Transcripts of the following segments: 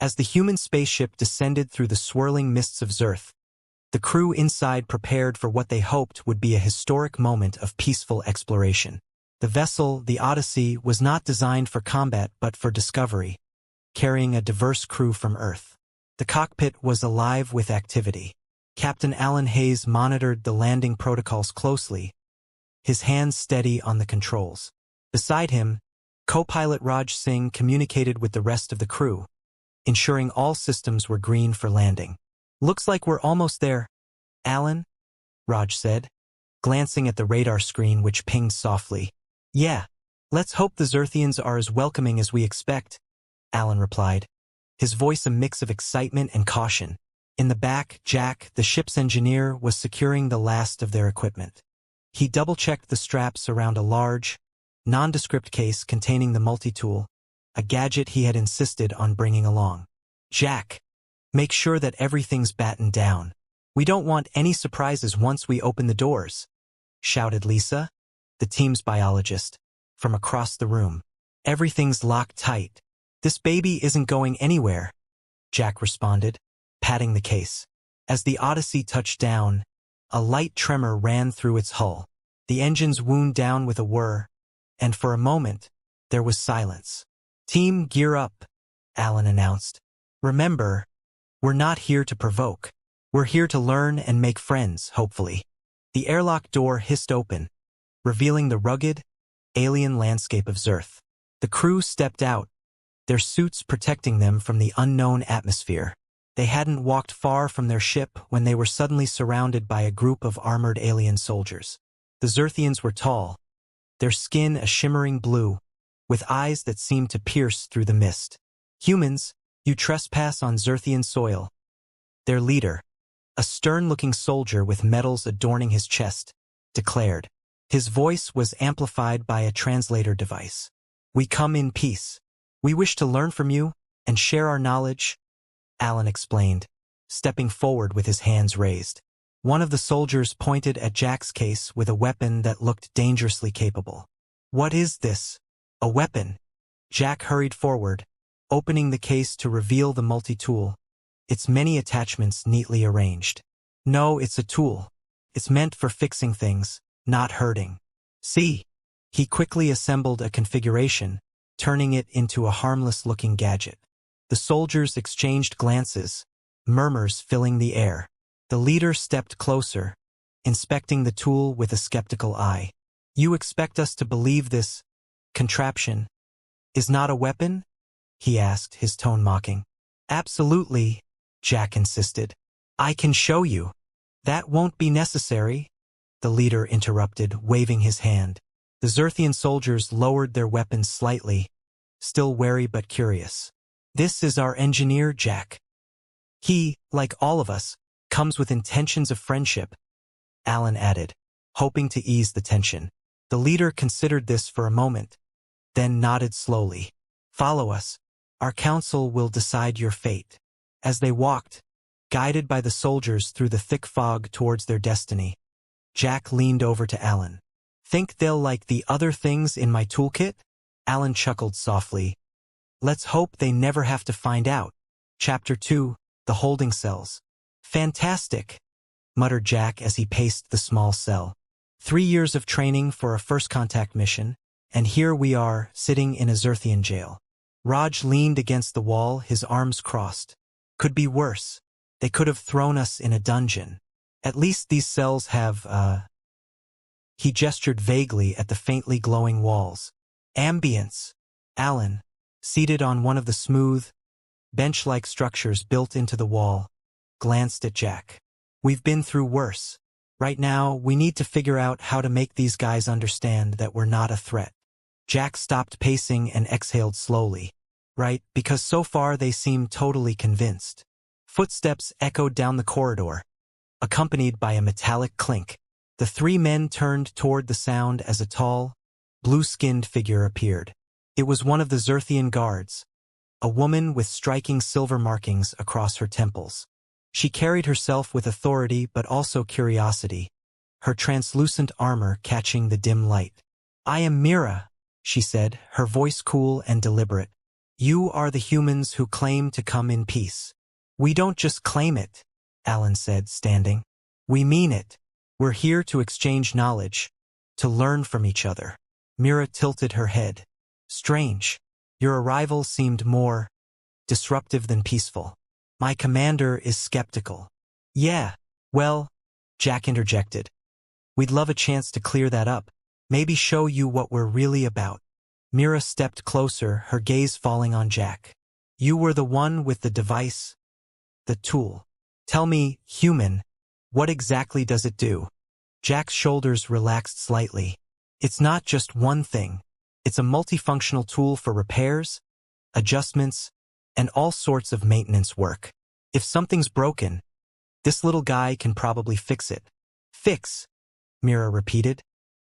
As the human spaceship descended through the swirling mists of Zerth, the crew inside prepared for what they hoped would be a historic moment of peaceful exploration. The vessel, the Odyssey, was not designed for combat but for discovery, carrying a diverse crew from Earth. The cockpit was alive with activity. Captain Alan Hayes monitored the landing protocols closely, his hands steady on the controls. Beside him, co-pilot Raj Singh communicated with the rest of the crew, ensuring all systems were green for landing. "Looks like we're almost there, Alan," Raj said, glancing at the radar screen which pinged softly. "Yeah, let's hope the Zerthians are as welcoming as we expect," Alan replied, his voice a mix of excitement and caution. In the back, Jack, the ship's engineer, was securing the last of their equipment. He double-checked the straps around a large, nondescript case containing the multi-tool, a gadget he had insisted on bringing along. "Jack, make sure that everything's battened down. We don't want any surprises once we open the doors," shouted Lisa, the team's biologist, from across the room. "Everything's locked tight. This baby isn't going anywhere," Jack responded, patting the case. As the Odyssey touched down, a light tremor ran through its hull. The engines wound down with a whir, and for a moment, there was silence. "Team, gear up," Alan announced. "Remember, we're not here to provoke. We're here to learn and make friends, hopefully." The airlock door hissed open, revealing the rugged, alien landscape of Zerth. The crew stepped out, their suits protecting them from the unknown atmosphere. They hadn't walked far from their ship when they were suddenly surrounded by a group of armored alien soldiers. The Zerthians were tall, their skin a shimmering blue, with eyes that seemed to pierce through the mist. "Humans, you trespass on Zerthian soil." Their leader, a stern-looking soldier with medals adorning his chest, declared. His voice was amplified by a translator device. "We come in peace. We wish to learn from you and share our knowledge," Alan explained, stepping forward with his hands raised. One of the soldiers pointed at Jack's case with a weapon that looked dangerously capable. "What is this? A weapon?" Jack hurried forward, opening the case to reveal the multi-tool, its many attachments neatly arranged. "No, it's a tool. It's meant for fixing things, not hurting. See?" He quickly assembled a configuration, turning it into a harmless-looking gadget. The soldiers exchanged glances, murmurs filling the air. The leader stepped closer, inspecting the tool with a skeptical eye. "You expect us to believe this contraption is not a weapon?" he asked, his tone mocking. "Absolutely," Jack insisted. "I can show you." "That won't be necessary," the leader interrupted, waving his hand. The Zerthian soldiers lowered their weapons slightly, still wary but curious. "This is our engineer, Jack. He, like all of us, comes with intentions of friendship," Alan added, hoping to ease the tension. The leader considered this for a moment, then nodded slowly. "Follow us. Our council will decide your fate." As they walked, guided by the soldiers through the thick fog towards their destiny, Jack leaned over to Alan. "Think they'll like the other things in my toolkit?" Alan chuckled softly. "Let's hope they never have to find out." Chapter 2, The Holding Cells. "Fantastic," muttered Jack as he paced the small cell. 3 years of training for a first contact mission, and here we are, sitting in a Zerthian jail. Raj leaned against the wall, his arms crossed. "Could be worse. They could have thrown us in a dungeon. At least these cells have, He gestured vaguely at the faintly glowing walls. "Ambience." Alan, seated on one of the smooth, bench-like structures built into the wall, glanced at Jack. "We've been through worse. Right now, we need to figure out how to make these guys understand that we're not a threat." Jack stopped pacing and exhaled slowly. "Right, because so far they seem totally convinced." Footsteps echoed down the corridor, accompanied by a metallic clink. The 3 men turned toward the sound as a tall, blue-skinned figure appeared. It was one of the Zerthian guards, a woman with striking silver markings across her temples. She carried herself with authority but also curiosity, her translucent armor catching the dim light. "I am Mira," she said, her voice cool and deliberate. You are the humans who claim to come in peace. We don't just claim it, Alan said, standing. We mean it. We're here to exchange knowledge, to learn from each other. Mira tilted her head. Strange. Your arrival seemed more disruptive than peaceful. My commander is skeptical. Yeah, well, Jack interjected. We'd love a chance to clear that up. Maybe show you what we're really about. Mira stepped closer, her gaze falling on Jack. You were the one with the device, the tool. Tell me, human, what exactly does it do? Jack's shoulders relaxed slightly. It's not just one thing. It's a multifunctional tool for repairs, adjustments, and all sorts of maintenance work. If something's broken, this little guy can probably fix it. Fix, Mira repeated,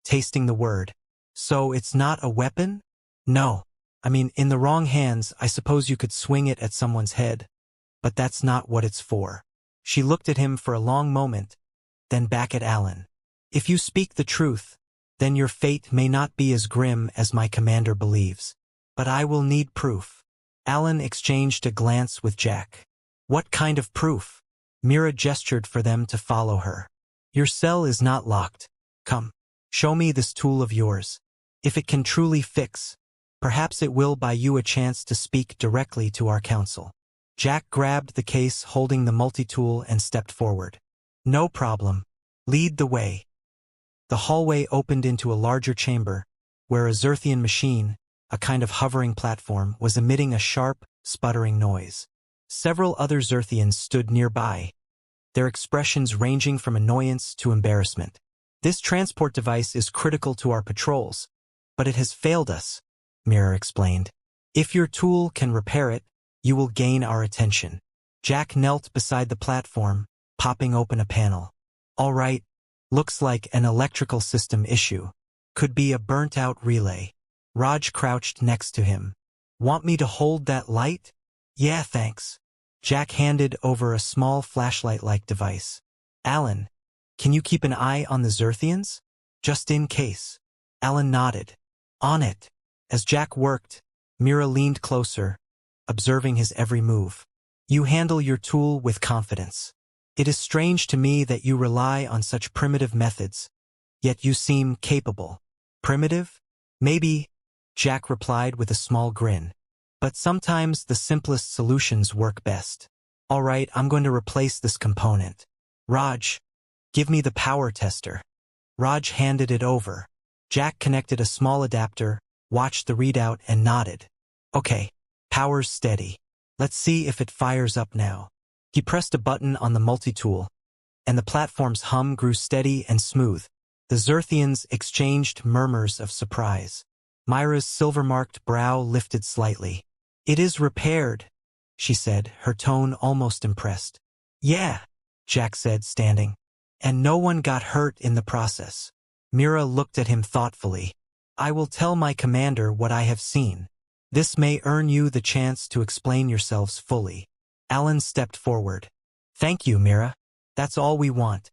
tasting the word. So it's not a weapon? No. I mean, in the wrong hands, I suppose you could swing it at someone's head. But that's not what it's for. She looked at him for a long moment, then back at Alan. If you speak the truth, then your fate may not be as grim as my commander believes. But I will need proof. Alan exchanged a glance with Jack. What kind of proof? Mira gestured for them to follow her. Your cell is not locked. Come, show me this tool of yours. If it can truly fix, perhaps it will buy you a chance to speak directly to our council. Jack grabbed the case holding the multi-tool and stepped forward. No problem. Lead the way. The hallway opened into a larger chamber, where a Zerthian machine, a kind of hovering platform, was emitting a sharp, sputtering noise. Several other Zerthians stood nearby, their expressions ranging from annoyance to embarrassment. This transport device is critical to our patrols, but it has failed us, Mira explained. If your tool can repair it, you will gain our attention. Jack knelt beside the platform, popping open a panel. All right, looks like an electrical system issue. Could be a burnt-out relay. Raj crouched next to him. Want me to hold that light? Yeah, thanks. Jack handed over a small flashlight-like device. Alan, can you keep an eye on the Zerthians? Just in case. Alan nodded. On it. As Jack worked, Mira leaned closer, observing his every move. You handle your tool with confidence. It is strange to me that you rely on such primitive methods, yet you seem capable. Primitive? Maybe, Jack replied with a small grin. But sometimes the simplest solutions work best. All right, I'm going to replace this component. Raj, give me the power tester. Raj handed it over. Jack connected a small adapter, watched the readout, and nodded. Okay, power's steady. Let's see if it fires up now. He pressed a button on the multi-tool, and the platform's hum grew steady and smooth. The Zerthians exchanged murmurs of surprise. Myra's silver-marked brow lifted slightly. It is repaired, she said, her tone almost impressed. Yeah, Jack said, standing. And no one got hurt in the process. Mira looked at him thoughtfully. I will tell my commander what I have seen. This may earn you the chance to explain yourselves fully. Alan stepped forward. Thank you, Mira. That's all we want.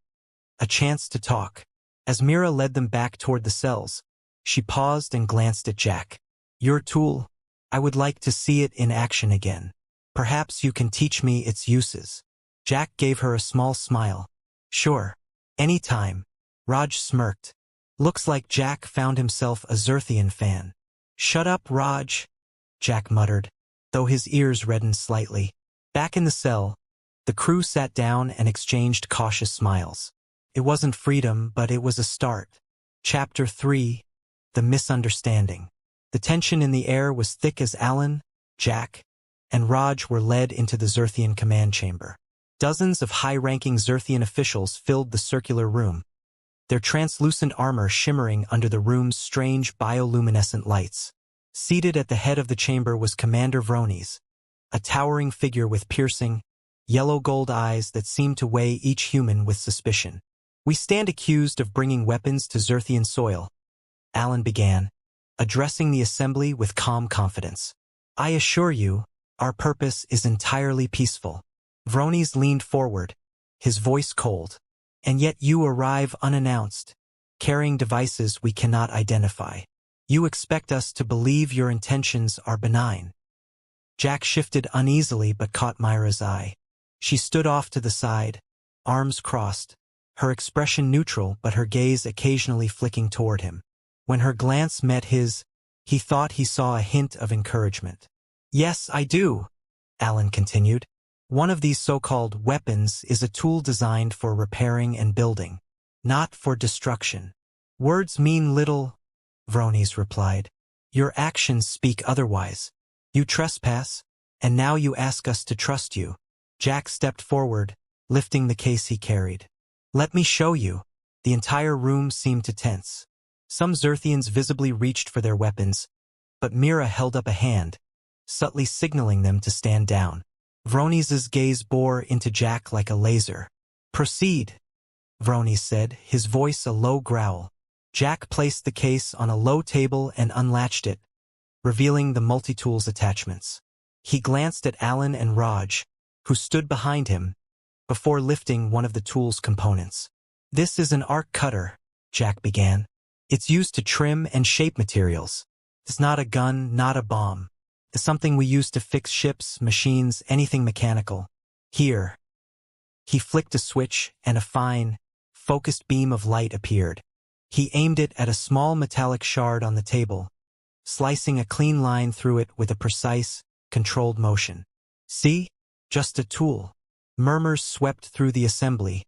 A chance to talk. As Mira led them back toward the cells, she paused and glanced at Jack. Your tool, I would like to see it in action again. Perhaps you can teach me its uses. Jack gave her a small smile. Sure. Anytime. Raj smirked. Looks like Jack found himself a Zerthian fan. Shut up, Raj, Jack muttered, though his ears reddened slightly. Back in the cell, the crew sat down and exchanged cautious smiles. It wasn't freedom, but it was a start. Chapter 3. The Misunderstanding. The tension in the air was thick as Alan, Jack, and Raj were led into the Zerthian command chamber. Dozens of high-ranking Zerthian officials filled the circular room, their translucent armor shimmering under the room's strange bioluminescent lights. Seated at the head of the chamber was Commander Vronis, a towering figure with piercing, yellow-gold eyes that seemed to weigh each human with suspicion. We stand accused of bringing weapons to Zerthian soil, Alan began, addressing the assembly with calm confidence. I assure you, our purpose is entirely peaceful. Vronis leaned forward, his voice cold. And yet you arrive unannounced, carrying devices we cannot identify. You expect us to believe your intentions are benign. Jack shifted uneasily but caught Myra's eye. She stood off to the side, arms crossed, her expression neutral but her gaze occasionally flicking toward him. When her glance met his, he thought he saw a hint of encouragement. "Yes, I do," Alan continued. "One of these so-called weapons is a tool designed for repairing and building, not for destruction." "Words mean little," Vronies replied. "Your actions speak otherwise. You trespass, and now you ask us to trust you." Jack stepped forward, lifting the case he carried. "Let me show you." The entire room seemed to tense. Some Zerthians visibly reached for their weapons, but Mira held up a hand, subtly signaling them to stand down. Vronies' gaze bore into Jack like a laser. "Proceed," Vronies said, his voice a low growl. Jack placed the case on a low table and unlatched it, revealing the multi-tools attachments. He glanced at Alan and Raj, who stood behind him, before lifting one of the tool's components. "This is an arc cutter," Jack began. "It's used to trim and shape materials. It's not a gun, not a bomb. It's something we use to fix ships, machines, anything mechanical. Here." He flicked a switch and a fine, focused beam of light appeared. He aimed it at a small metallic shard on the table, slicing a clean line through it with a precise, controlled motion. "See? Just a tool." Murmurs swept through the assembly,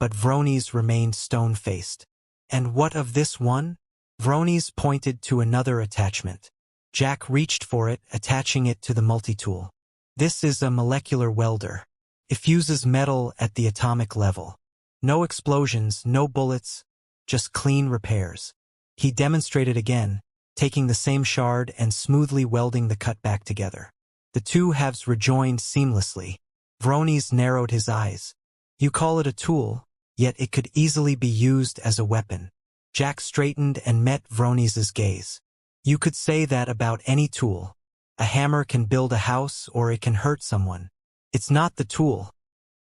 but Vronies remained stone-faced. "And what of this one?" Vronies pointed to another attachment. Jack reached for it, attaching it to the multi-tool. "This is a molecular welder. It fuses metal at the atomic level. No explosions, no bullets, just clean repairs." He demonstrated again, taking the same shard and smoothly welding the cut back together. The two halves rejoined seamlessly. Vronies narrowed his eyes. "You call it a tool, yet it could easily be used as a weapon." Jack straightened and met Vronies' gaze. "You could say that about any tool. A hammer can build a house or it can hurt someone. It's not the tool.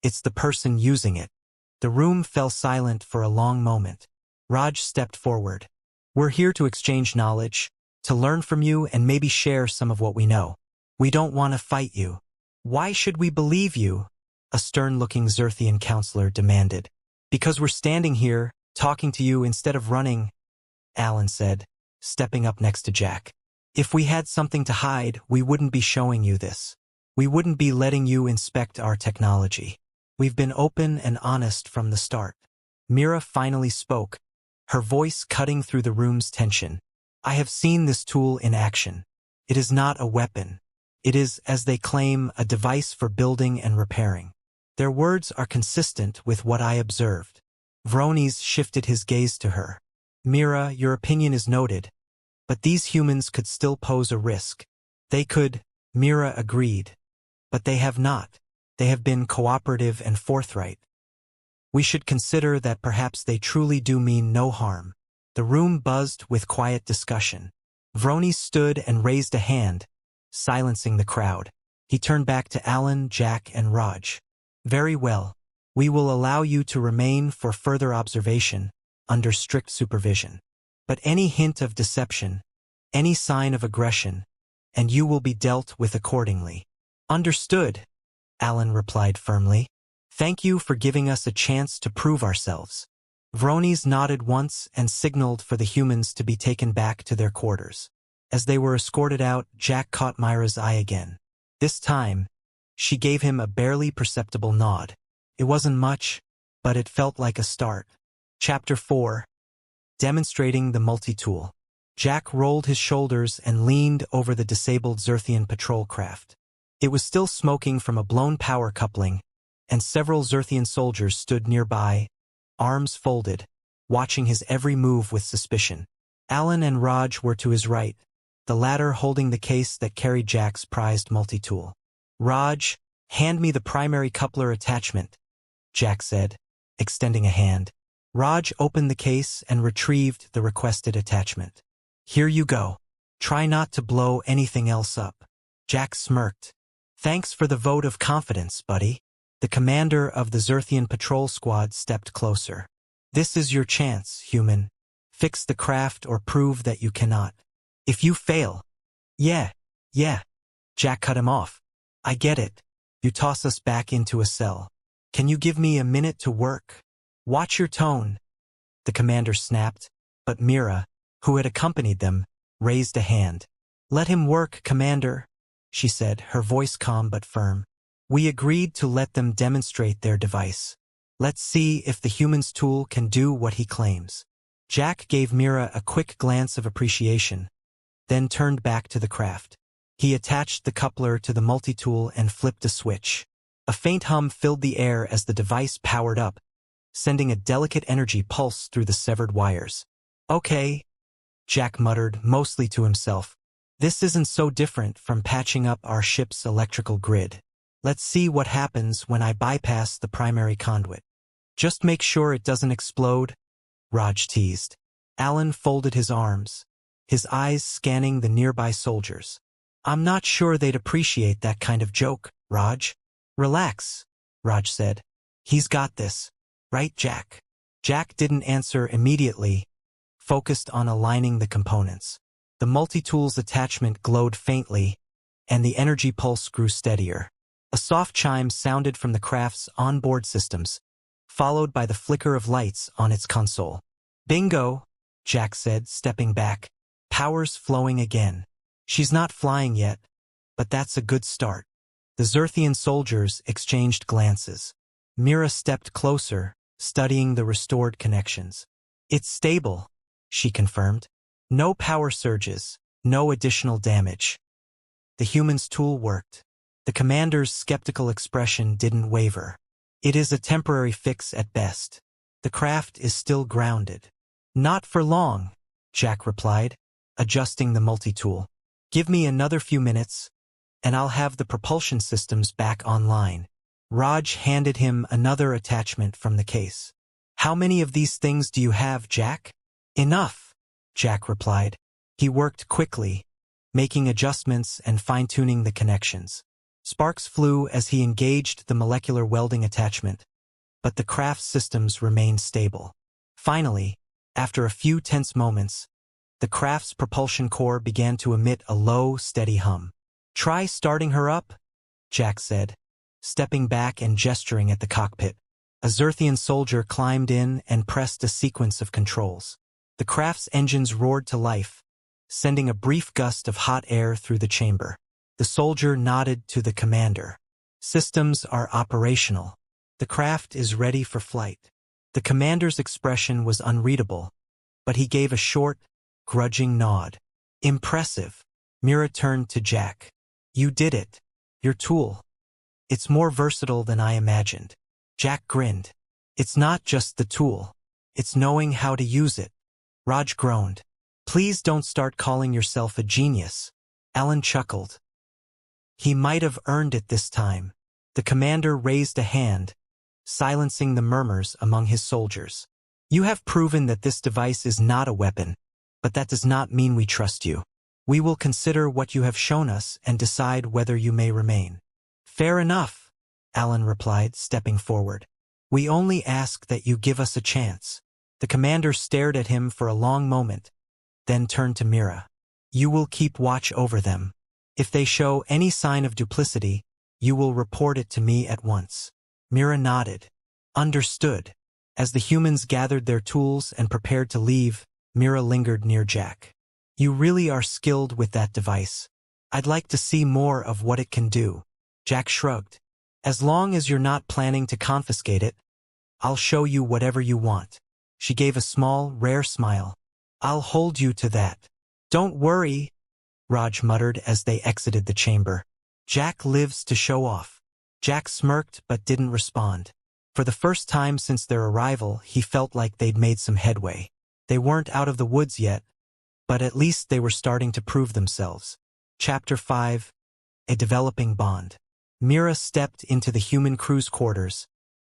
It's the person using it." The room fell silent for a long moment. Raj stepped forward. "We're here to exchange knowledge, to learn from you and maybe share some of what we know. We don't want to fight you." "Why should we believe you?" a stern-looking Zerthian counselor demanded. "Because we're standing here, talking to you instead of running," Alan said, stepping up next to Jack. "If we had something to hide, we wouldn't be showing you this. We wouldn't be letting you inspect our technology. We've been open and honest from the start." Mira finally spoke, her voice cutting through the room's tension. "I have seen this tool in action. It is not a weapon. It is, as they claim, a device for building and repairing. Their words are consistent with what I observed." Vronies shifted his gaze to her. "Mira, your opinion is noted, but these humans could still pose a risk." "They could," Mira agreed, "but they have not. They have been cooperative and forthright. We should consider that perhaps they truly do mean no harm." The room buzzed with quiet discussion. Vronies stood and raised a hand, silencing the crowd. He turned back to Alan, Jack, and Raj. "Very well. We will allow you to remain for further observation, under strict supervision. But any hint of deception, any sign of aggression, and you will be dealt with accordingly." "Understood," Alan replied firmly. "Thank you for giving us a chance to prove ourselves." Vronies nodded once and signaled for the humans to be taken back to their quarters. As they were escorted out, Jack caught Myra's eye again. This time, she gave him a barely perceptible nod. It wasn't much, but it felt like a start. Chapter 4. Demonstrating the multi-tool. Jack rolled his shoulders and leaned over the disabled Zerthian patrol craft. It was still smoking from a blown power coupling, and several Zerthian soldiers stood nearby, arms folded, watching his every move with suspicion. Alan and Raj were to his right, the latter holding the case that carried Jack's prized multi-tool. "Raj, hand me the primary coupler attachment," Jack said, extending a hand. Raj opened the case and retrieved the requested attachment. "Here you go. Try not to blow anything else up." Jack smirked. "Thanks for the vote of confidence, buddy." The commander of the Zerthian patrol squad stepped closer. "This is your chance, human. Fix the craft or prove that you cannot. If you fail..." Yeah, Jack cut him off. I get it. You toss us back into a cell. Can you give me a minute to work? Watch your tone. The commander snapped, but Mira, who had accompanied them, raised a hand. Let him work, Commander, she said, her voice calm but firm. We agreed to let them demonstrate their device. Let's see if the human's tool can do what he claims. Jack gave Mira a quick glance of appreciation, then turned back to the craft. He attached the coupler to the multi-tool and flipped a switch. A faint hum filled the air as the device powered up, sending a delicate energy pulse through the severed wires. Okay, Jack muttered, mostly to himself. This isn't so different from patching up our ship's electrical grid. Let's see what happens when I bypass the primary conduit. Just make sure it doesn't explode, Raj teased. Alan folded his arms, his eyes scanning the nearby soldiers. I'm not sure they'd appreciate that kind of joke, Raj. Relax, Raj said. He's got this. Right, Jack? Jack didn't answer immediately, focused on aligning the components. The multi-tool's attachment glowed faintly, and the energy pulse grew steadier. A soft chime sounded from the craft's onboard systems, followed by the flicker of lights on its console. Bingo, Jack said, stepping back. Power's flowing again. She's not flying yet, but that's a good start. The Zerthian soldiers exchanged glances. Mira stepped closer, studying the restored connections. It's stable, she confirmed. No power surges, no additional damage. The human's tool worked. The commander's skeptical expression didn't waver. It is a temporary fix at best. The craft is still grounded. Not for long, Jack replied, adjusting the multi-tool. Give me another few minutes, and I'll have the propulsion systems back online. Raj handed him another attachment from the case. How many of these things do you have, Jack? Enough, Jack replied. He worked quickly, making adjustments and fine-tuning the connections. Sparks flew as he engaged the molecular welding attachment, but the craft's systems remained stable. Finally, after a few tense moments, the craft's propulsion core began to emit a low, steady hum. Try starting her up, Jack said, stepping back and gesturing at the cockpit. A Zerthian soldier climbed in and pressed a sequence of controls. The craft's engines roared to life, sending a brief gust of hot air through the chamber. The soldier nodded to the commander. Systems are operational. The craft is ready for flight. The commander's expression was unreadable, but he gave a short, grudging nod. Impressive. Mira turned to Jack. You did it. Your tool. It's more versatile than I imagined. Jack grinned. It's not just the tool. It's knowing how to use it. Raj groaned. Please don't start calling yourself a genius. Alan chuckled. He might have earned it this time. The commander raised a hand, silencing the murmurs among his soldiers. You have proven that this device is not a weapon, but that does not mean we trust you. We will consider what you have shown us and decide whether you may remain. Fair enough, Alan replied, stepping forward. We only ask that you give us a chance. The commander stared at him for a long moment, then turned to Mira. You will keep watch over them. If they show any sign of duplicity, you will report it to me at once. Mira nodded. Understood. As the humans gathered their tools and prepared to leave, Mira lingered near Jack. You really are skilled with that device. I'd like to see more of what it can do. Jack shrugged. As long as you're not planning to confiscate it, I'll show you whatever you want. She gave a small, rare smile. I'll hold you to that. Don't worry, Raj muttered as they exited the chamber. Jack lives to show off. Jack smirked but didn't respond. For the first time since their arrival, he felt like they'd made some headway. They weren't out of the woods yet, but at least they were starting to prove themselves. Chapter 5. A Developing Bond. Mira stepped into the human crew's quarters,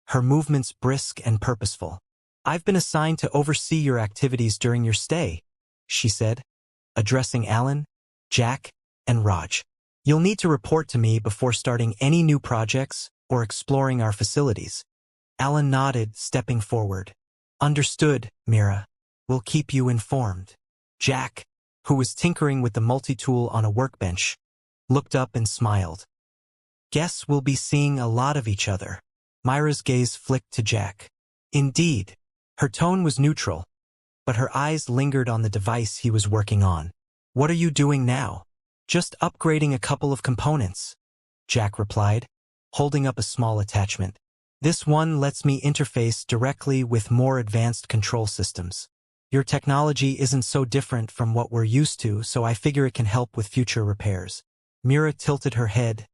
her movements brisk and purposeful. I've been assigned to oversee your activities during your stay, she said, addressing Alan, Jack, and Raj. You'll need to report to me before starting any new projects or exploring our facilities. Alan nodded, stepping forward. Understood, Mira. We'll keep you informed. Jack, who was tinkering with the multi-tool on a workbench, looked up and smiled. Guess we'll be seeing a lot of each other. Myra's gaze flicked to Jack. Indeed. Her tone was neutral, but her eyes lingered on the device he was working on. What are you doing now? Just upgrading a couple of components, Jack replied, holding up a small attachment. This one lets me interface directly with more advanced control systems. Your technology isn't so different from what we're used to, so I figure it can help with future repairs. Mira tilted her head,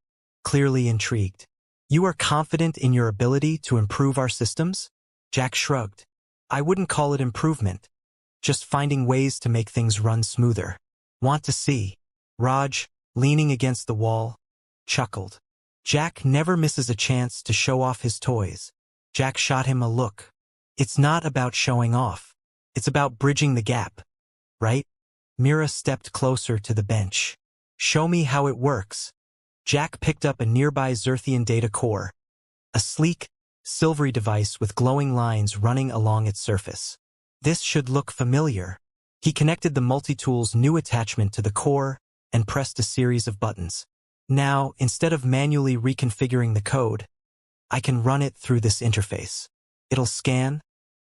clearly intrigued. You are confident in your ability to improve our systems? Jack shrugged. I wouldn't call it improvement, just finding ways to make things run smoother. Want to see? Raj, leaning against the wall, chuckled. Jack never misses a chance to show off his toys. Jack shot him a look. It's not about showing off. It's about bridging the gap, right? Mira stepped closer to the bench. Show me how it works. Jack picked up a nearby Zerthian data core, a sleek, silvery device with glowing lines running along its surface. This should look familiar. He connected the multi-tool's new attachment to the core and pressed a series of buttons. Now, instead of manually reconfiguring the code, I can run it through this interface. It'll scan,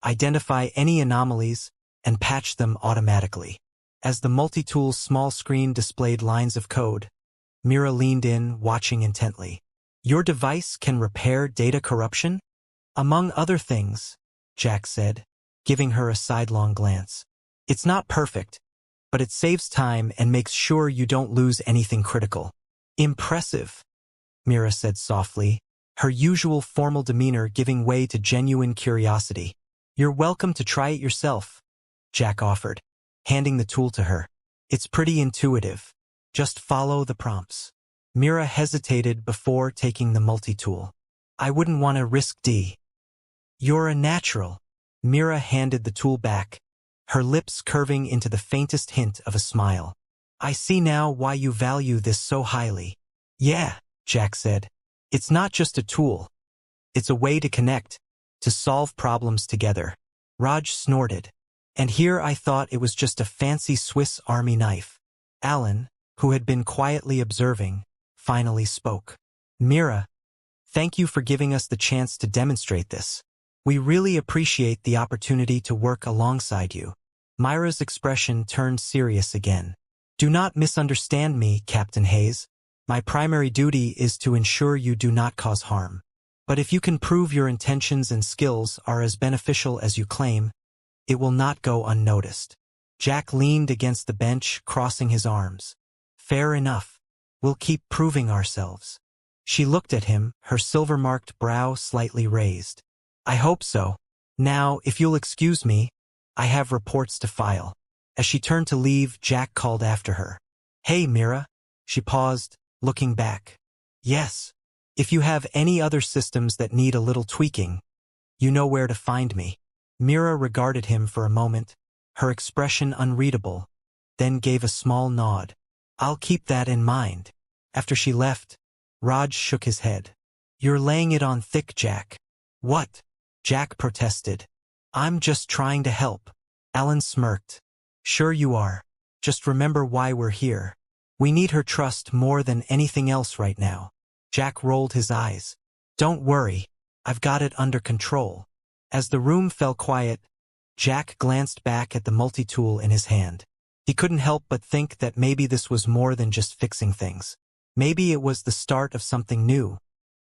identify any anomalies, and patch them automatically. As the multi-tool's small screen displayed lines of code, Mira leaned in, watching intently. Your device can repair data corruption? Among other things, Jack said, giving her a sidelong glance. It's not perfect, but it saves time and makes sure you don't lose anything critical. Impressive, Mira said softly, her usual formal demeanor giving way to genuine curiosity. You're welcome to try it yourself, Jack offered, handing the tool to her. It's pretty intuitive. Just follow the prompts. Mira hesitated before taking the multi-tool. I wouldn't want to risk D. You're a natural. Mira handed the tool back, her lips curving into the faintest hint of a smile. I see now why you value this so highly. Yeah, Jack said. It's not just a tool. It's a way to connect, to solve problems together. Raj snorted. And here I thought it was just a fancy Swiss Army knife. Alan, who had been quietly observing, finally spoke. Mira, thank you for giving us the chance to demonstrate this. We really appreciate the opportunity to work alongside you. Myra's expression turned serious again. Do not misunderstand me, Captain Hayes. My primary duty is to ensure you do not cause harm. But if you can prove your intentions and skills are as beneficial as you claim, it will not go unnoticed. Jack leaned against the bench, crossing his arms. Fair enough. We'll keep proving ourselves. She looked at him, her silver-marked brow slightly raised. I hope so. Now, if you'll excuse me, I have reports to file. As she turned to leave, Jack called after her. Hey, Mira. She paused, looking back. Yes. If you have any other systems that need a little tweaking, you know where to find me. Mira regarded him for a moment, her expression unreadable, then gave a small nod. I'll keep that in mind. After she left, Raj shook his head. You're laying it on thick, Jack. What? Jack protested. I'm just trying to help. Alan smirked. Sure you are. Just remember why we're here. We need her trust more than anything else right now. Jack rolled his eyes. Don't worry. I've got it under control. As the room fell quiet, Jack glanced back at the multi-tool in his hand. He couldn't help but think that maybe this was more than just fixing things. Maybe it was the start of something new,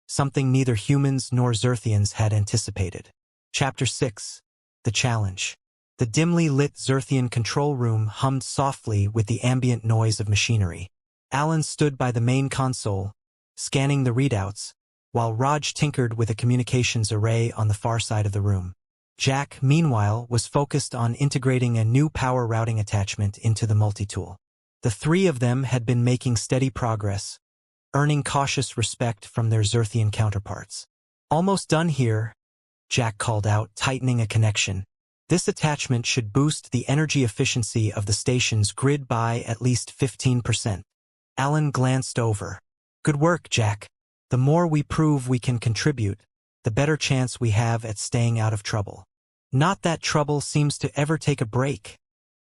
something neither humans nor Zerthians had anticipated. Chapter 6. The Challenge. The dimly lit Zerthian control room hummed softly with the ambient noise of machinery. Alan stood by the main console, scanning the readouts, while Raj tinkered with a communications array on the far side of the room. Jack, meanwhile, was focused on integrating a new power routing attachment into the multi-tool. The three of them had been making steady progress, earning cautious respect from their Zerthian counterparts. Almost done here, Jack called out, tightening a connection. This attachment should boost the energy efficiency of the station's grid by at least 15%. Alan glanced over. Good work, Jack. The more we prove we can contribute, the better chance we have at staying out of trouble. Not that trouble seems to ever take a break,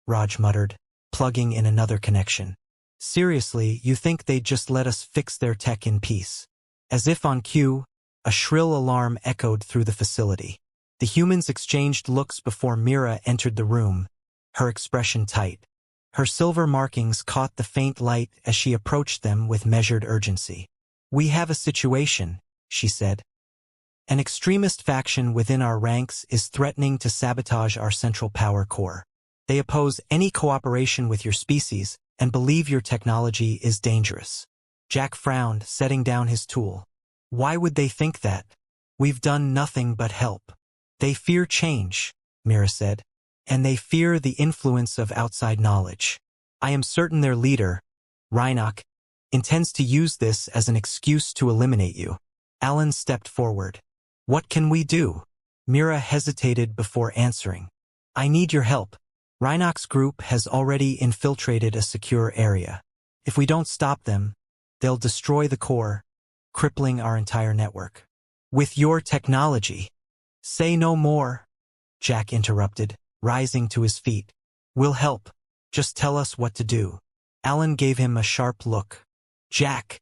Raj muttered, plugging in another connection. Seriously, you think they'd just let us fix their tech in peace? As if on cue, a shrill alarm echoed through the facility. The humans exchanged looks before Mira entered the room, her expression tight. Her silver markings caught the faint light as she approached them with measured urgency. "We have a situation," she said. "An extremist faction within our ranks is threatening to sabotage our central power core. They oppose any cooperation with your species and believe your technology is dangerous." Jack frowned, setting down his tool. "Why would they think that? We've done nothing but help." "They fear change," Mira said, "and they fear the influence of outside knowledge. I am certain their leader, Reinach, intends to use this as an excuse to eliminate you." Alan stepped forward. "What can we do?" Mira hesitated before answering. "I need your help. Reinach's group has already infiltrated a secure area. If we don't stop them, they'll destroy the core, crippling our entire network." "With your technology." "Say no more," Jack interrupted, rising to his feet. "We'll help. Just tell us what to do." Alan gave him a sharp look. "Jack,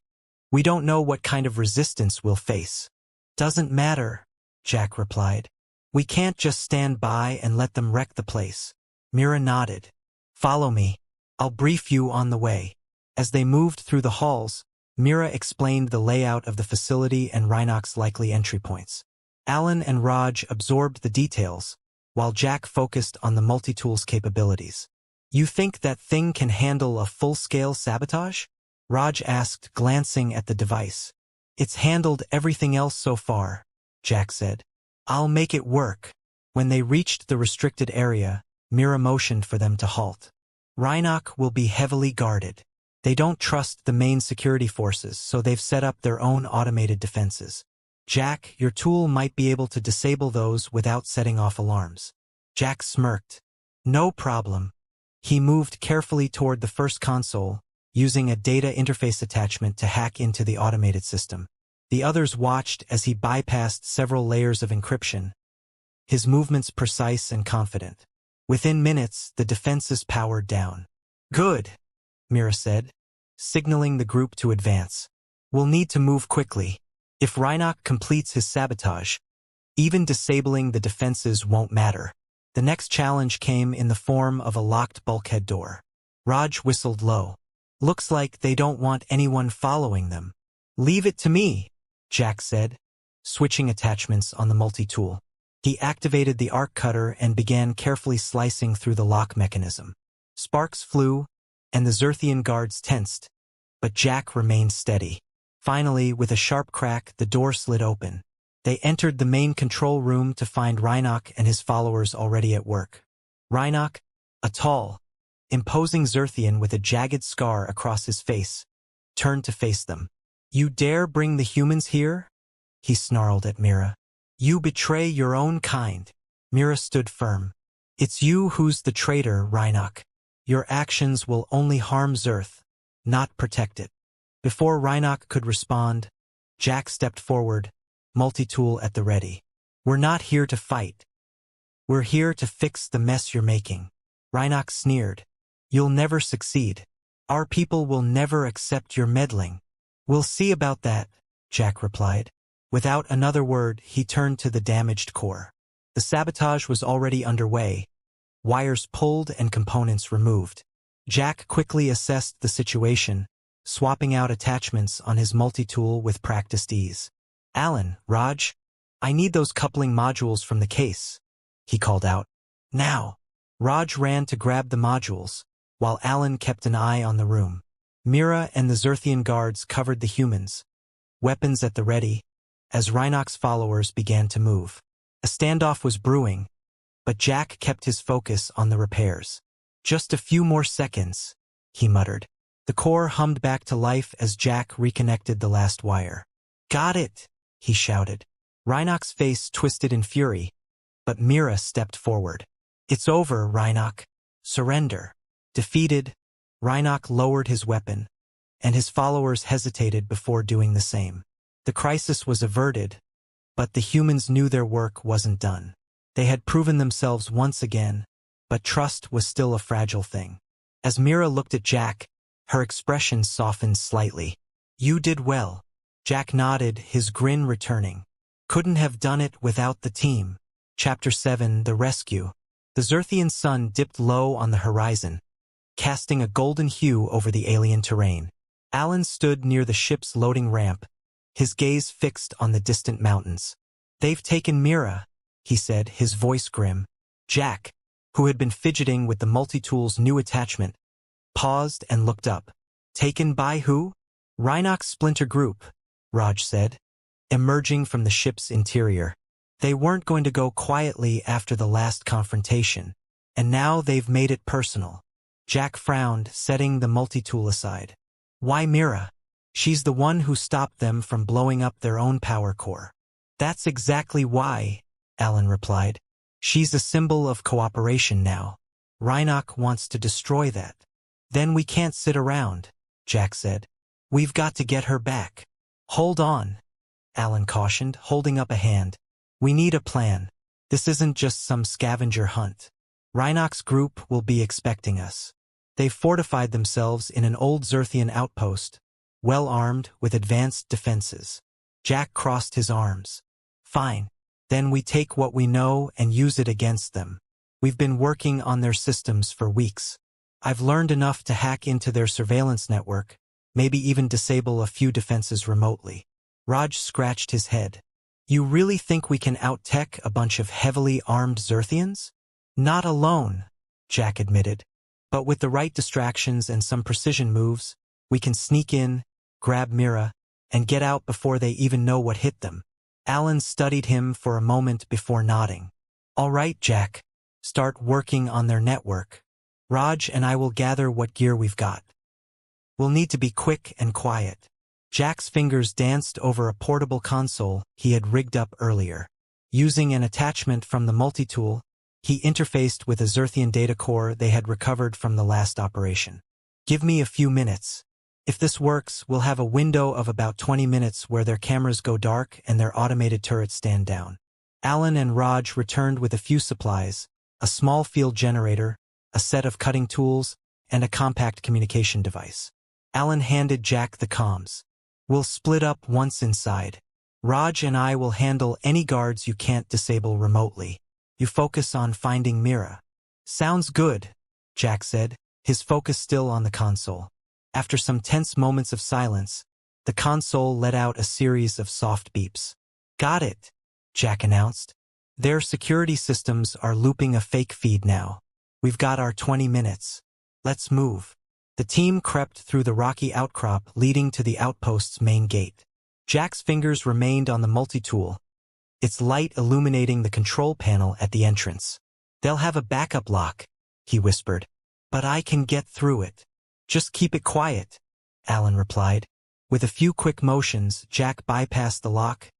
we don't know what kind of resistance we'll face." "Doesn't matter," Jack replied. "We can't just stand by and let them wreck the place." Mira nodded. "Follow me. I'll brief you on the way." As they moved through the halls, Mira explained the layout of the facility and Reinach's likely entry points. Alan and Raj absorbed the details, while Jack focused on the multi-tool's capabilities. "You think that thing can handle a full-scale sabotage?" Raj asked, glancing at the device. "It's handled everything else so far," Jack said. "I'll make it work." When they reached the restricted area, Mira motioned for them to halt. "Reinach will be heavily guarded. They don't trust the main security forces, so they've set up their own automated defenses. Jack, your tool might be able to disable those without setting off alarms." Jack smirked. "No problem." He moved carefully toward the first console, using a data interface attachment to hack into the automated system. The others watched as he bypassed several layers of encryption, his movements precise and confident. Within minutes, the defenses powered down. "Good," Mira said, signaling the group to advance. "We'll need to move quickly. If Reinach completes his sabotage, even disabling the defenses won't matter." The next challenge came in the form of a locked bulkhead door. Raj whistled low. "Looks like they don't want anyone following them." "Leave it to me," Jack said, switching attachments on the multi-tool. He activated the arc cutter and began carefully slicing through the lock mechanism. Sparks flew, and the Zerthian guards tensed, but Jack remained steady. Finally, with a sharp crack, the door slid open. They entered the main control room to find Reinach and his followers already at work. Reinach, a tall, imposing Zerthian with a jagged scar across his face, turned to face them. "You dare bring the humans here?" he snarled at Mira. "You betray your own kind." Mira stood firm. "It's you who's the traitor, Reinach. Your actions will only harm Zerth, not protect it." Before Reinach could respond, Jack stepped forward, multi-tool at the ready. "We're not here to fight. We're here to fix the mess you're making." Reinach sneered. "You'll never succeed. Our people will never accept your meddling." "We'll see about that," Jack replied. Without another word, he turned to the damaged core. The sabotage was already underway, wires pulled and components removed. Jack quickly assessed the situation, swapping out attachments on his multi-tool with practiced ease. "Alan, Raj, I need those coupling modules from the case," he called out. "Now." Raj ran to grab the modules, while Alan kept an eye on the room. Mira and the Zerthian guards covered the humans, weapons at the ready, as Reinach's followers began to move. A standoff was brewing, but Jack kept his focus on the repairs. "Just a few more seconds," he muttered. The core hummed back to life as Jack reconnected the last wire. "Got it," he shouted. Reinach's face twisted in fury, but Mira stepped forward. "It's over, Reinach. Surrender." Defeated, Reinach lowered his weapon, and his followers hesitated before doing the same. The crisis was averted, but the humans knew their work wasn't done. They had proven themselves once again, but trust was still a fragile thing. As Mira looked at Jack, Her expression softened slightly. You did well. Jack nodded, his grin returning. Couldn't have done it without the team. Chapter 7: The Rescue. The Zerthian sun dipped low on the horizon, casting a golden hue over the alien terrain. Alan stood near the ship's loading ramp, his gaze fixed on the distant mountains. They've taken Mira, he said, his voice grim. Jack, who had been fidgeting with the multi-tool's new attachment, paused and looked up. Taken by who? Rhinox Splinter Group, Raj said, emerging from the ship's interior. They weren't going to go quietly after the last confrontation, and now they've made it personal. Jack frowned, setting the multi-tool aside. Why Mira? She's the one who stopped them from blowing up their own power core. That's exactly why, Alan replied. She's a symbol of cooperation now. Rhinox wants to destroy that. Then we can't sit around, Jack said. We've got to get her back. Hold on, Alan cautioned, holding up a hand. We need a plan. This isn't just some scavenger hunt. Rhinox Group will be expecting us. They've fortified themselves in an old Zerthian outpost, well armed with advanced defenses. Jack crossed his arms. Fine. Then we take what we know and use it against them. We've been working on their systems for weeks. I've learned enough to hack into their surveillance network, maybe even disable a few defenses remotely. Raj scratched his head. You really think we can out-tech a bunch of heavily armed Zerthians? Not alone, Jack admitted. But with the right distractions and some precision moves, we can sneak in, grab Mira, and get out before they even know what hit them. Alan studied him for a moment before nodding. All right, Jack. Start working on their network. Raj and I will gather what gear we've got. We'll need to be quick and quiet. Jack's fingers danced over a portable console he had rigged up earlier. Using an attachment from the multi-tool, he interfaced with a Zerthian data core they had recovered from the last operation. Give me a few minutes. If this works, we'll have a window of about 20 minutes where their cameras go dark and their automated turrets stand down. Alan and Raj returned with a few supplies, a small field generator, a set of cutting tools, and a compact communication device. Alan handed Jack the comms. We'll split up once inside. Raj and I will handle any guards you can't disable remotely. You focus on finding Mira. Sounds good, Jack said, his focus still on the console. After some tense moments of silence, the console let out a series of soft beeps. Got it, Jack announced. Their security systems are looping a fake feed now. We've got our 20 minutes. Let's move. The team crept through the rocky outcrop leading to the outpost's main gate. Jack's fingers remained on the multi-tool, its light illuminating the control panel at the entrance. They'll have a backup lock, he whispered. But I can get through it. Just keep it quiet, Alan replied. With a few quick motions, Jack bypassed the lock,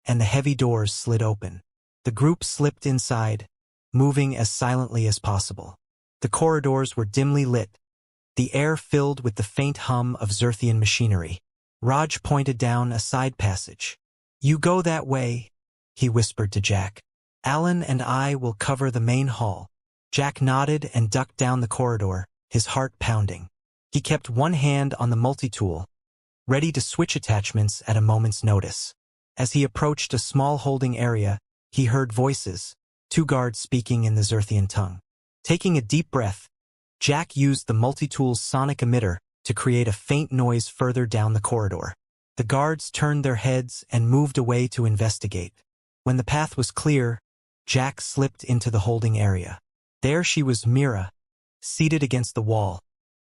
and the heavy doors slid open. The group slipped inside, moving as silently as possible. The corridors were dimly lit, the air filled with the faint hum of Zerthian machinery. Raj pointed down a side passage. You go that way, he whispered to Jack. Alan and I will cover the main hall. Jack nodded and ducked down the corridor, his heart pounding. He kept one hand on the multi-tool, ready to switch attachments at a moment's notice. As he approached a small holding area, he heard voices, two guards speaking in the Zerthian tongue. Taking a deep breath, Jack used the multi-tool's sonic emitter to create a faint noise further down the corridor. The guards turned their heads and moved away to investigate. When the path was clear, Jack slipped into the holding area. There she was, Mira, seated against the wall,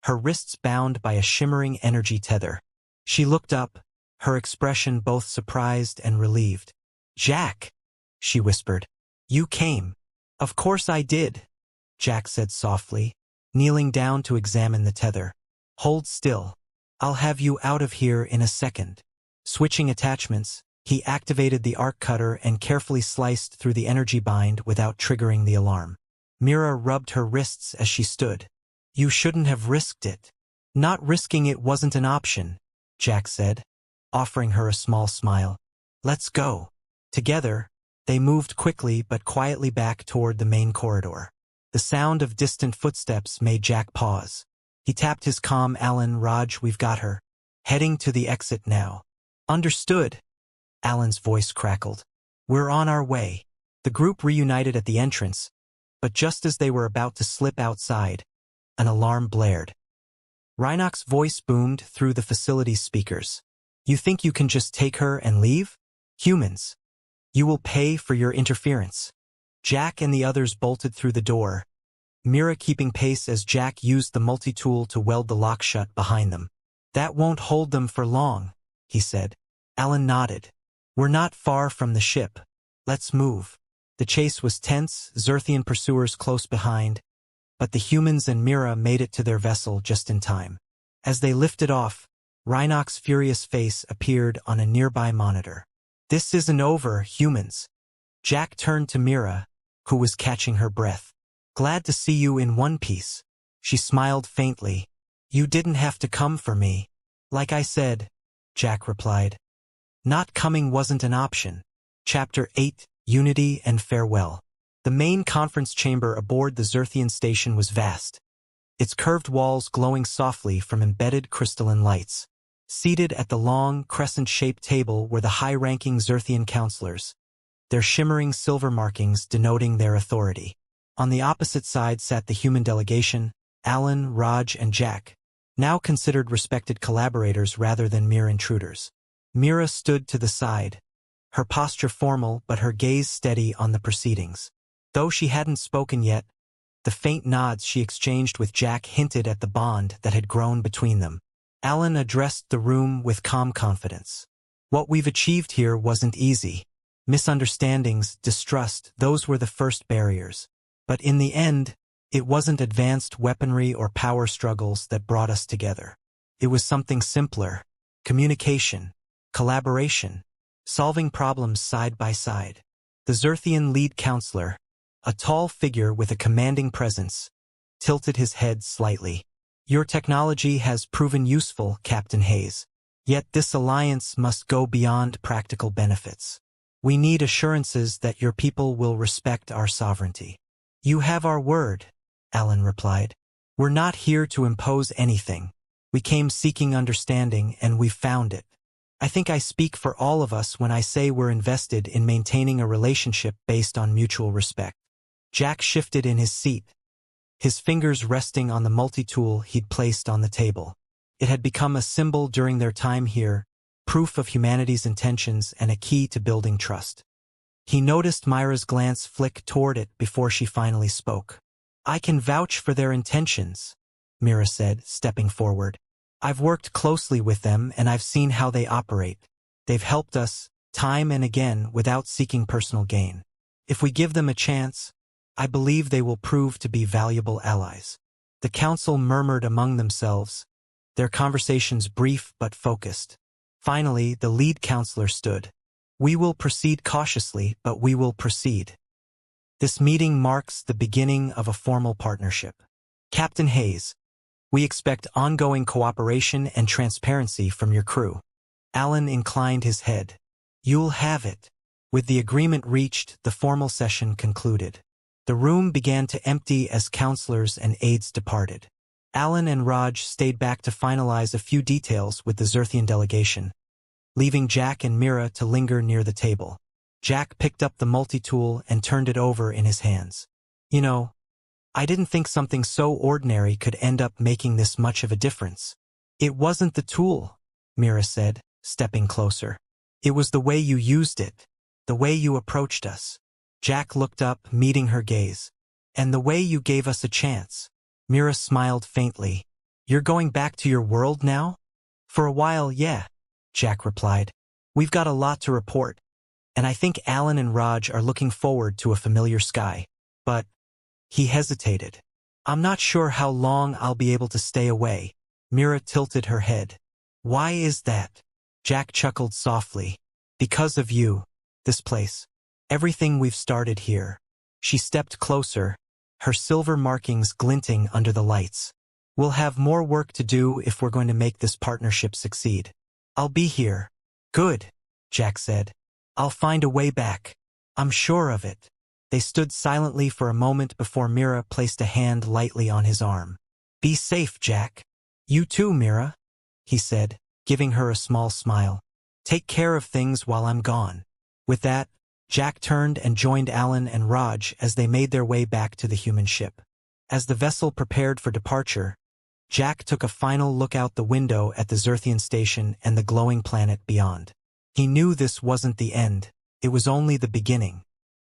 her wrists bound by a shimmering energy tether. She looked up, her expression both surprised and relieved. Jack, she whispered. You came. Of course I did, Jack said softly, kneeling down to examine the tether. Hold still. I'll have you out of here in a second. Switching attachments, he activated the arc cutter and carefully sliced through the energy bind without triggering the alarm. Mira rubbed her wrists as she stood. You shouldn't have risked it. Not risking it wasn't an option, Jack said, offering her a small smile. Let's go. Together, they moved quickly but quietly back toward the main corridor. The sound of distant footsteps made Jack pause. He tapped his comm. Alan, Raj, we've got her. Heading to the exit now. Understood. Alan's voice crackled. We're on our way. The group reunited at the entrance, but just as they were about to slip outside, an alarm blared. Rhinox's voice boomed through the facility's speakers. You think you can just take her and leave? Humans. You will pay for your interference. Jack and the others bolted through the door, Mira keeping pace as Jack used the multi-tool to weld the lock shut behind them. That won't hold them for long, he said. Alan nodded. We're not far from the ship. Let's move. The chase was tense, Zerthian pursuers close behind, but the humans and Mira made it to their vessel just in time. As they lifted off, Rhinox's furious face appeared on a nearby monitor. This isn't over, humans. Jack turned to Mira, who was catching her breath. Glad to see you in one piece. She smiled faintly. You didn't have to come for me. Like I said, Jack replied. Not coming wasn't an option. Chapter 8, Unity and Farewell. The main conference chamber aboard the Zerthian station was vast, its curved walls glowing softly from embedded crystalline lights. Seated at the long, crescent-shaped table were the high-ranking Zerthian counselors, their shimmering silver markings denoting their authority. On the opposite side sat the human delegation, Alan, Raj, and Jack, now considered respected collaborators rather than mere intruders. Mira stood to the side, her posture formal but her gaze steady on the proceedings. Though she hadn't spoken yet, the faint nods she exchanged with Jack hinted at the bond that had grown between them. Alan addressed the room with calm confidence. What we've achieved here wasn't easy. Misunderstandings, distrust, those were the first barriers. But in the end, it wasn't advanced weaponry or power struggles that brought us together. It was something simpler: communication, collaboration, solving problems side by side. The Zerthian lead counselor, a tall figure with a commanding presence, tilted his head slightly. Your technology has proven useful, Captain Hayes. Yet this alliance must go beyond practical benefits. We need assurances that your people will respect our sovereignty. You have our word, Alan replied. We're not here to impose anything. We came seeking understanding, and we've found it. I think I speak for all of us when I say we're invested in maintaining a relationship based on mutual respect. Jack shifted in his seat, his fingers resting on the multi-tool he'd placed on the table. It had become a symbol during their time here, proof of humanity's intentions and a key to building trust. He noticed Myra's glance flick toward it before she finally spoke. I can vouch for their intentions, Mira said, stepping forward. I've worked closely with them and I've seen how they operate. They've helped us, time and again, without seeking personal gain. If we give them a chance, I believe they will prove to be valuable allies. The council murmured among themselves, their conversations brief but focused. Finally, the lead counselor stood. We will proceed cautiously, but we will proceed. This meeting marks the beginning of a formal partnership. Captain Hayes, we expect ongoing cooperation and transparency from your crew. Alan inclined his head. You'll have it. With the agreement reached, the formal session concluded. The room began to empty as counselors and aides departed. Alan and Raj stayed back to finalize a few details with the Zerthian delegation, leaving Jack and Mira to linger near the table. Jack picked up the multi-tool and turned it over in his hands. You know, I didn't think something so ordinary could end up making this much of a difference. It wasn't the tool, Mira said, stepping closer. It was the way you used it, the way you approached us. Jack looked up, meeting her gaze. And the way you gave us a chance. Mira smiled faintly. You're going back to your world now? For a while, yeah, Jack replied. We've got a lot to report, and I think Alan and Raj are looking forward to a familiar sky. But he hesitated. I'm not sure how long I'll be able to stay away. Mira tilted her head. Why is that? Jack chuckled softly. Because of you. This place. Everything we've started here. She stepped closer, her silver markings glinting under the lights. We'll have more work to do if we're going to make this partnership succeed. I'll be here. Good, Jack said. I'll find a way back. I'm sure of it. They stood silently for a moment before Mira placed a hand lightly on his arm. Be safe, Jack. You too, Mira, he said, giving her a small smile. Take care of things while I'm gone. With that, Jack turned and joined Alan and Raj as they made their way back to the human ship. As the vessel prepared for departure, Jack took a final look out the window at the Zerthian station and the glowing planet beyond. He knew this wasn't the end, it was only the beginning.